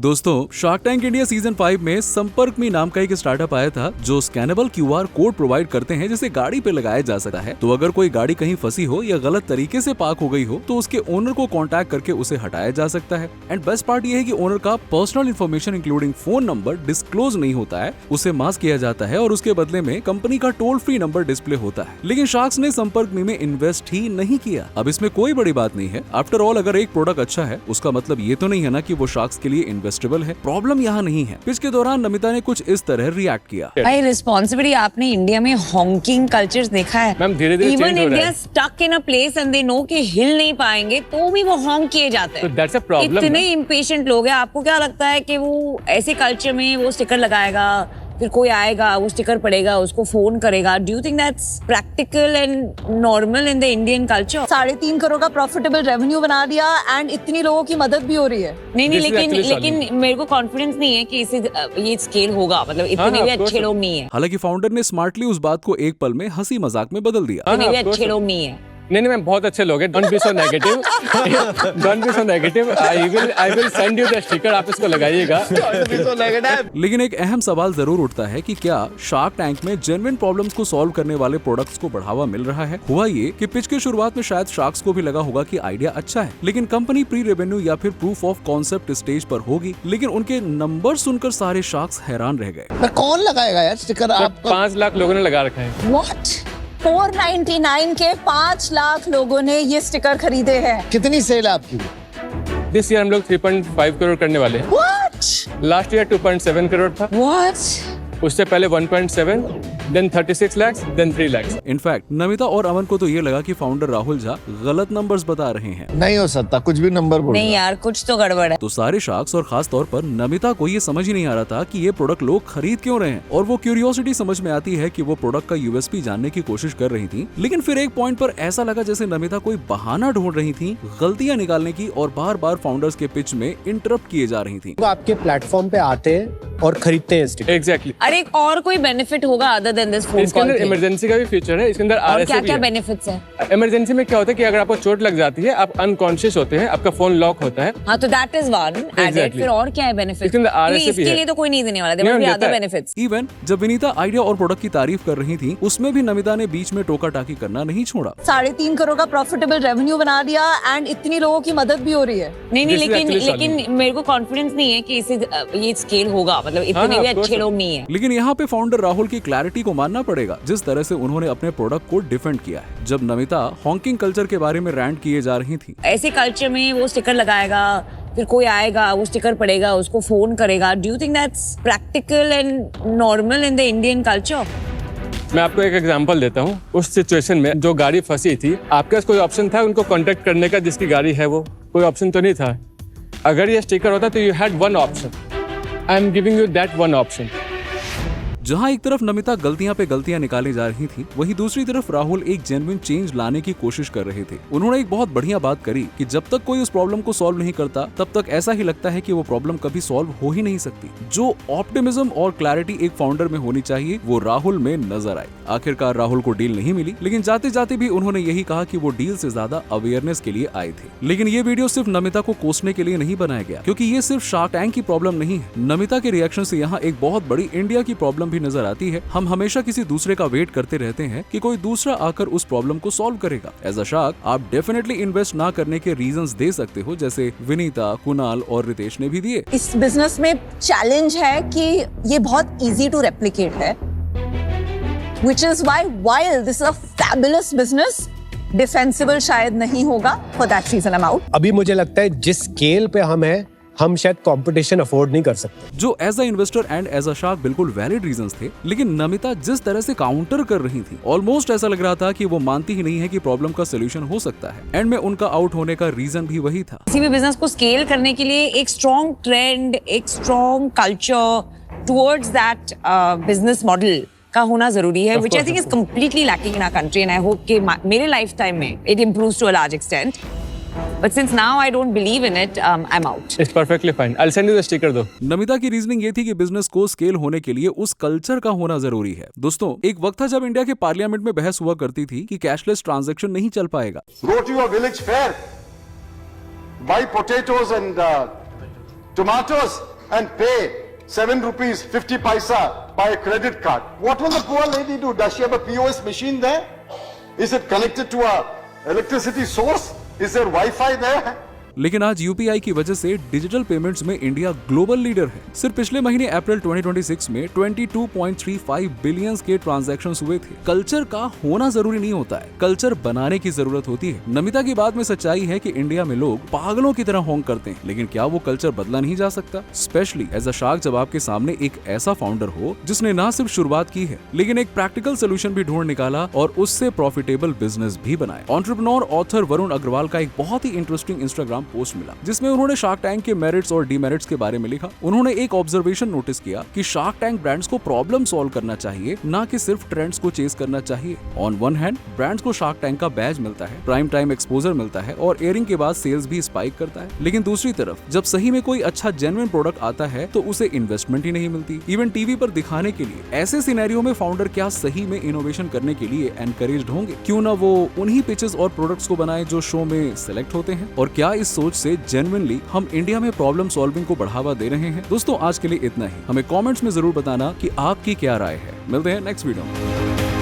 दोस्तों, shark tank India season 5 में संपर्क मी नाम का एक स्टार्टअप आया था जो स्कैनेबल QR कोड प्रोवाइड करते हैं जिसे गाड़ी पे लगाया जा सकता है। तो अगर कोई गाड़ी कहीं फंसी हो या गलत तरीके से पार्क हो गई हो तो उसके ओनर को कांटेक्ट करके उसे हटाया जा सकता है। एंड बेस्ट पार्ट ये है कि ओनर का personal information including phone number disclose नहीं होता है, उसे मास्क किया जाता है और उसके बदले में कंपनी का टोल फ्री नंबर डिस्प्ले होता है। लेकिन शार्क्स ने संपर्क मी में इन्वेस्ट ही नहीं किया। अब इसमें कोई बड़ी बात नहीं है। आफ्टर ऑल अगर एक प्रोडक्ट अच्छा है उसका मतलब ये तो नहीं है ना कि वो शार्क्स के लिए इन्वेस्टेबल है। प्रॉब्लम यहाँ नहीं है। पिच के दौरान नमिता ने कुछ इस तरह रिएक्ट किया। भाई रिस्पॉन्सिबिलिटी, आपने इंडिया में हॉकिंग कल्चर देखा है? मैम धीरे-धीरे चेंज हो रहा है। Even India stuck in a place and they know कि हिल नहीं पाएंगे तो भी वो हॉन्क किए जाते हैं। So that's a problem, इतने इम्पेशेंट लोग हैं। आपको क्या लगता है कि वो ऐसे कल्चर में वो स्टिकर लगाएगा, फिर कोई आएगा वो स्टिकर पड़ेगा, उसको फोन करेगा? Do you think that's practical and normal in the Indian culture? 3.5 crore का प्रॉफिटेबल रेवेन्यू बना दिया एंड इतनी लोगों की मदद भी हो रही है। नहीं, लेकिन मेरे को कॉन्फिडेंस नहीं है कि इसे ये स्केल होगा। मतलब इतने भी अच्छे लोग नहीं है। हालांकि फाउंडर ने स्मार्टली उस बात को एक पल में हंसी मजाक में बदल दिया। इतने भी अच्छे लोग नहीं है। नहीं मैम, बहुत अच्छे लोग हैं। Don't be so negative. Don't be so negative. I will send you the sticker. आप इसको लगाइएगा। लेकिन एक अहम सवाल जरूर उठता है कि क्या शार्क टैंक में जेन्युइन प्रॉब्लम्स को सॉल्व करने वाले प्रोडक्ट्स को बढ़ावा मिल रहा है? हुआ ये कि पिच की शुरुआत में शायद शार्क्स को भी लगा होगा कि आइडिया अच्छा है, लेकिन कंपनी प्री रेवेन्यू या फिर प्रूफ ऑफ कॉन्सेप्ट स्टेज पर होगी। लेकिन उनके नंबर सुनकर सारे शार्क्स हैरान रह गए। पर कौन लगाएगा यार स्टिकर? आप 5 लाख लोगों ने लगा रखा है। What? 499 के 5 लाख लोगों ने ये स्टिकर खरीदे हैं। कितनी सेल आपकी? दिस ईयर हम लोग 3.5 करोड़ करने वाले हैं। What? लास्ट ईयर 2.7 करोड़ था। What? उससे पहले 1.7, then 36 lakhs, then 3 lakhs। In fact Namita और अमन को तो ये लगा कि फाउंडर राहुल झा गलत नंबर्स बता रहे हैं। नहीं हो सकता, कुछ भी नंबर बोल। नहीं यार, कुछ तो गड़बड़ है। तो सारे शार्क्स और खास तौर पर नमिता को ये समझ ही नहीं आ रहा था कि ये प्रोडक्ट लोग खरीद क्यों रहे हैं। और वो क्यूरियोसिटी समझ में आती है कि वो प्रोडक्ट का USP जानने की कोशिश कर रही थी। लेकिन फिर एक पॉइंट पर ऐसा लगा जैसे नमिता कोई बहाना ढूंढ रही थी गलतियां निकालने की और बार बार फाउंडर्स के पिच में इंटरप्ट किए जा रही थी। वो आपके प्लेटफॉर्म पे आते हैं और खरीदते हैं स्टिकर। एग्जैक्टली। अरे एक और कोई बेनिफिट होगा अदर देन दिस फोन इसके कॉल? अंदर इमरजेंसी का भी फीचर है। इसके अंदर और RSA क्या भी क्या है। बेनिफिट्स हैं? इमरजेंसी में क्या होता है कि अगर आपको चोट लग जाती है, आप अनकॉन्शियस होते हैं, आपका फोन लॉक होता है। हाँ, तो that is one added. Exactly. फिर और क्या है बेनिफिट? इसके अंदर RSA भी इसके है। लिए तो कोई नहीं देने वाला। देयर नहीं, विल बी देता अदर है। बेनिफिट्स। इवन जब विनीता आइडिया और प्रोडक्ट की तारीफ कर रही थी उसमें भी नमिता ने बीच में टोका टाकी करना नहीं छोड़ा। 3.5 करोड़ का प्रॉफिटेबल रेवेन्यू बना दिया एंड इतनी लोगों की मदद भी हो रही है। नहीं, This is actually लेकिन मेरे को कॉन्फिडेंस नहीं है कि इसे ये स्केल होगा। मतलब इतने भी अच्छे लोग नहीं है। लेकिन यहाँ पे फाउंडर राहुल की क्लैरिटी को मानना पड़ेगा जिस तरह से उन्होंने अपने प्रोडक्ट को डिफेंड किया है। जब नमिता हॉकिंग कल्चर के बारे में रैंट किए जा रही थी, ऐसे कल्चर में वो स्टिकर लगाएगा, फिर कोई आएगा वो स्टिकर पड़ेगा, उसको फोन करेगा? Do you think that's practical and normal in the Indian culture? मैं आपको एक एग्जांपल देता हूँ। उस सिचुएशन में जो गाड़ी फंसी थी, आपके पास कोई ऑप्शन था उनको कांटेक्ट करने का जिसकी गाड़ी है वो? कोई ऑप्शन तो नहीं था। अगर ये स्टिकर होता तो you had one option. I am giving you that one option. जहां एक तरफ नमिता गलतियां पे गलतियां निकाले जा रही थी, वहीं दूसरी तरफ राहुल एक जेन्युइन चेंज लाने की कोशिश कर रहे थे। उन्होंने एक बहुत बढ़िया बात करी कि जब तक कोई उस प्रॉब्लम को सॉल्व नहीं करता तब तक ऐसा ही लगता है कि वो प्रॉब्लम कभी सॉल्व हो ही नहीं सकती। जो ऑप्टिमिज्म और क्लैरिटी एक फाउंडर में होनी चाहिए वो राहुल में नजर आई। आखिरकार राहुल को डील नहीं मिली, लेकिन जाते जाते भी उन्होंने यही कहा कि वो डील से ज्यादा अवेयरनेस के लिए आए थे। लेकिन ये वीडियो सिर्फ नमिता को कोसने के लिए नहीं बनाया गया, क्योंकि ये सिर्फ शार्क टैंक की प्रॉब्लम नहीं है। नमिता के रिएक्शन से यहाँ एक बहुत बड़ी इंडिया की प्रॉब्लम भी नजर आती है। हम हमेशा किसी दूसरे का वेट करते रहते हैं कि कोई दूसरा आकर उस प्रॉब्लम को सॉल्व करेगा। एज अ शार्क आप डेफिनेटली इन्वेस्ट ना करने के रीजंस दे सकते हो, जैसे विनीता, कुणाल और रितेश ने भी दिए। इस बिजनेस में चैलेंज है कि ये बहुत इजी टू रेप्लिकेट है, which is why while this is a fabulous business, defensible शायद नहीं होगा। For that reason I'm out. अभी मुझे लगता है जिस स्केल पे हम शायद कंपटीशन अफोर्ड नहीं कर सकते। जो as a investor and as a shark बिल्कुल वैलिड रीजंस थे, लेकिन नमिता जिस तरह से काउंटर कर रही थी, ऑलमोस्ट ऐसा लग रहा था कि वो मानती ही नहीं है कि प्रॉब्लम का सोल्यूशन हो सकता है। एंड में उनका आउट होने का रीजन भी वही था। किसी भी बिजनेस को स्केल करने के लिए एक स्ट्रॉन्ग ट्रेंड, एक strong culture towards that business model का होना जरूरी है, which I think is completely lacking in our country, and I hope कि मेरे लाइफ टाइम में it improves to a large extent. But since now I don't believe in it, I'm out. It's perfectly fine. I'll send you the sticker though. Namita की reasoning ये थी कि business को scale होने के लिए उस कल्चर का होना जरूरी है। दोस्तों, एक वक्त था जब इंडिया के पार्लियामेंट में बहस हुआ करती थी कि कैशलेस ट्रांजैक्शन नहीं चल पाएगा। Go to your village fair, buy potatoes and tomatoes, and pay 7 rupees 50 paisa by a credit card. What will the poor lady do? Does she have a POS machine there? Is it connected to a electricity source? Is there Wi-Fi there? लेकिन आज UPI की वजह से digital payments में India global leader है। सिर्फ पिछले महीने अप्रैल 2026 में 22.35 बिलियन के ट्रांजैक्शंस हुए थे। कल्चर का होना जरूरी नहीं होता है, कल्चर बनाने की जरूरत होती है। नमिता की बात में सच्चाई है कि इंडिया में लोग पागलों की तरह होंग करते हैं, लेकिन क्या वो कल्चर बदला नहीं जा सकता? स्पेशली एज अ शार्क, जब आपके सामने एक ऐसा फाउंडर हो जिसने ना सिर्फ शुरुआत की है लेकिन एक प्रैक्टिकल सोल्यूशन भी ढूंढ निकाला और उससे प्रॉफिटेबल बिजनेस भी बनाया। एंटरप्रेन्योर ऑथर वरुण अग्रवाल का एक बहुत ही इंटरेस्टिंग इंस्टाग्राम पोस्ट मिला जिसमें उन्होंने शार्क टैंक के मेरिट्स और डीमेरिट्स के बारे में लिखा। उन्होंने एक ऑब्जर्वेशन नोटिस किया कि शार्क टैंक ब्रांड्स को प्रॉब्लम सॉल्व करना चाहिए, ना कि सिर्फ ट्रेंड्स को चेस करना चाहिए। ऑन वन हैंड ब्रांड्स को शार्क टैंक का बैज मिलता है, प्राइम टाइम एक्सपोजर मिलता है और एयरिंग के बाद सेल्स भी स्पाइक करता है, लेकिन दूसरी तरफ जब सही में कोई अच्छा जेन्युइन प्रोडक्ट आता है तो उसे इन्वेस्टमेंट ही नहीं मिलती। इवन टीवी पर दिखाने के लिए ऐसे सिनेरियो में फाउंडर क्या सही में इनोवेशन करने के लिए एनकरेज्ड होंगे? क्यों ना वो उन्हीं पिचेस और प्रोडक्ट्स को बनाए जो शो में सिलेक्ट होते हैं? और क्या इस सोच से जेन्युइनली हम इंडिया में प्रॉब्लम सॉल्विंग को बढ़ावा दे रहे हैं? दोस्तों, आज के लिए इतना ही। हमें कमेंट्स में जरूर बताना कि आपकी क्या राय है। मिलते हैं नेक्स्ट वीडियो में।